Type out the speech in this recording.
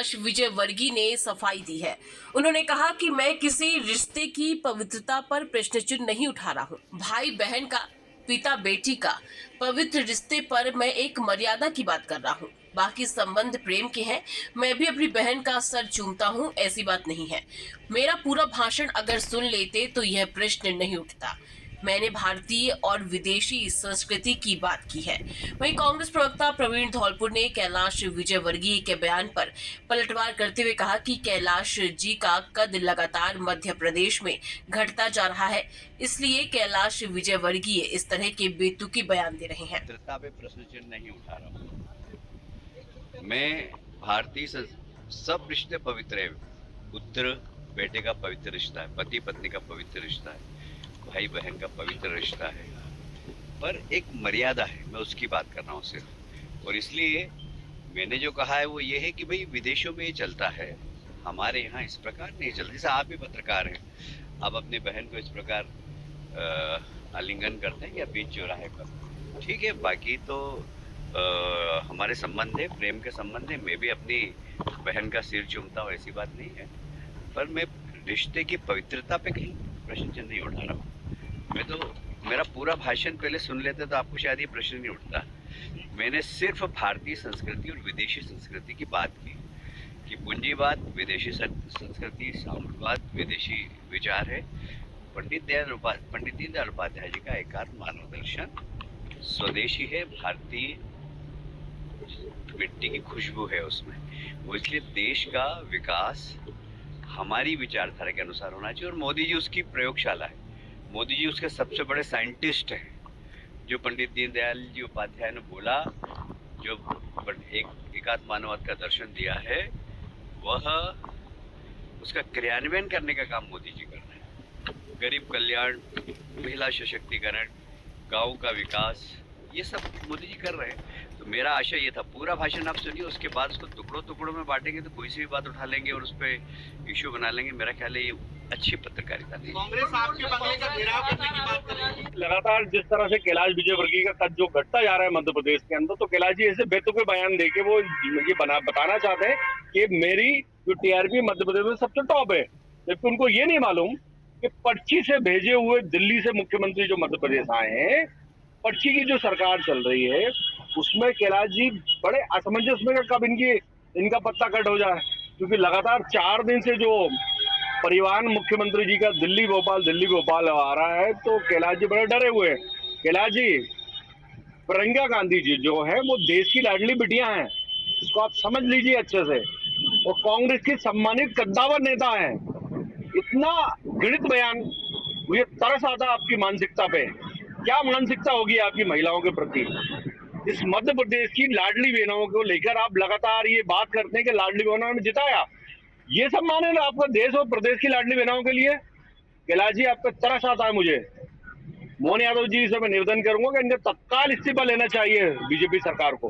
कैलाश विजयवर्गीय ने सफाई दी है। उन्होंने कहा कि मैं किसी रिश्ते की पवित्रता पर प्रश्न चिन्ह नहीं उठा रहा हूँ। भाई बहन का, पिता बेटी का पवित्र रिश्ते पर मैं एक मर्यादा की बात कर रहा हूँ। बाकी संबंध प्रेम के हैं। मैं भी अपनी बहन का सर चूमता हूँ, ऐसी बात नहीं है। मेरा पूरा भाषण अगर सुन लेते तो यह प्रश्न नहीं उठता। मैंने भारतीय और विदेशी संस्कृति की बात की है। वहीं कांग्रेस प्रवक्ता प्रवीण धौलपुर ने कैलाश विजयवर्गीय के बयान पर पलटवार करते हुए कहा कि कैलाश जी का कद लगातार मध्य प्रदेश में घटता जा रहा है, इसलिए कैलाश विजयवर्गीय इस तरह के बेतुकी बयान दे रहे हैं। पे प्रश्न चिन्ह नहीं उठा रहा हूँ। मैं भारतीय सब रिश्ते पवित्र है। पुत्र बेटे का पवित्र रिश्ता है, पति पत्नी का पवित्र रिश्ता है, भाई बहन का पवित्र रिश्ता है, पर एक मर्यादा है। मैं उसकी बात कर रहा हूँ सिर्फ। और इसलिए मैंने जो कहा है वो ये है कि भाई विदेशों में ये चलता है, हमारे यहाँ इस प्रकार नहीं चलता। जैसे आप भी पत्रकार हैं, आप अपनी बहन को इस प्रकार आलिंगन करते हैं या बीच चौराहे पर, ठीक है। बाकी तो हमारे संबंध है, प्रेम के संबंध है। मैं भी अपनी बहन का सिर चूमता हूँ, ऐसी बात नहीं है। पर मैं रिश्ते की पवित्रता पे कहीं प्रश्न चिन्ह नहीं उठा रहा हूँ। मैं तो मेरा पूरा भाषण पहले सुन लेते तो आपको शायद ये प्रश्न नहीं उठता। मैंने सिर्फ भारतीय संस्कृति और विदेशी संस्कृति की बात की कि पूंजीवाद विदेशी संस्कृति, साम्यवाद विदेशी विचार है। पंडित दीनदयाल उपाध्याय जी का एकात्म मानव दर्शन स्वदेशी है, भारतीय मिट्टी की खुशबू है उसमें। वो इसलिए देश का विकास हमारी विचारधारा के अनुसार होना चाहिए। और मोदी जी उसकी प्रयोगशाला है। मोदी जी उसके सबसे बड़े साइंटिस्ट हैं। जो पंडित दीनदयाल जी उपाध्याय ने बोला, जो एकात्म मानववाद का दर्शन दिया है, वह उसका क्रियान्वयन करने का काम मोदी जी कर रहे हैं। गरीब कल्याण, महिला सशक्तिकरण, गांव का विकास, ये सब मोदी जी कर रहे हैं। तो मेरा आशय ये था, पूरा भाषण आप सुनिए, उसके बाद उसको टुकड़ों में बांटेंगे तो कोई सी भी बात उठा लेंगे और उस पर इश्यू बना लेंगे। मेरा ख्याल है ये अच्छी पत्रकारिता नहीं। कांग्रेस आपके बंगले का घेराव करने की बात कर रही है। लगातार जिस तरह से कैलाश विजयवर्गीय का कद जो घटता जा रहा है मध्य प्रदेश के अंदर, तो कैलाश जी ऐसे बेतुके बयान देके वो ये बताना चाहते हैं कि मेरी जो टीआरपी मध्य प्रदेश में सबसे टॉप है, जबकि उनको ये नहीं मालूम कि पर्ची से भेजे हुए दिल्ली से मुख्यमंत्री जो मध्य प्रदेश आए हैं, पर्ची की जो सरकार चल रही है उसमें कैलाश जी बड़े असमंजस में कब इनका पत्ता कट हो जाए। क्योंकि लगातार 4 दिन से जो परिवहन मुख्यमंत्री जी का दिल्ली भोपाल आ रहा है, तो कैलाश जी बड़े डरे हुए हैं। कैलाश जी, प्रियंका गांधी जी जो है वो देश की लाडली बिटिया हैं, इसको आप समझ लीजिए अच्छे से। और कांग्रेस की सम्मानित कद्दावर नेता है। इतना घृणित बयान, मुझे तरस आता आपकी मानसिकता पे। क्या मानसिकता होगी आपकी महिलाओं के प्रति? इस मध्य प्रदेश की लाडली बहनों को लेकर आप लगातार ये बात करते हैं कि लाडली बहनों ने जिताया। ये सम्मान है आपका देश और प्रदेश की लाडली बहनों के लिए? कैलाश जी, आपका तरस आता है मुझे। मोहन यादव जी से मैं निवेदन करूंगा कि इनका तत्काल इस्तीफा लेना चाहिए बीजेपी सरकार को।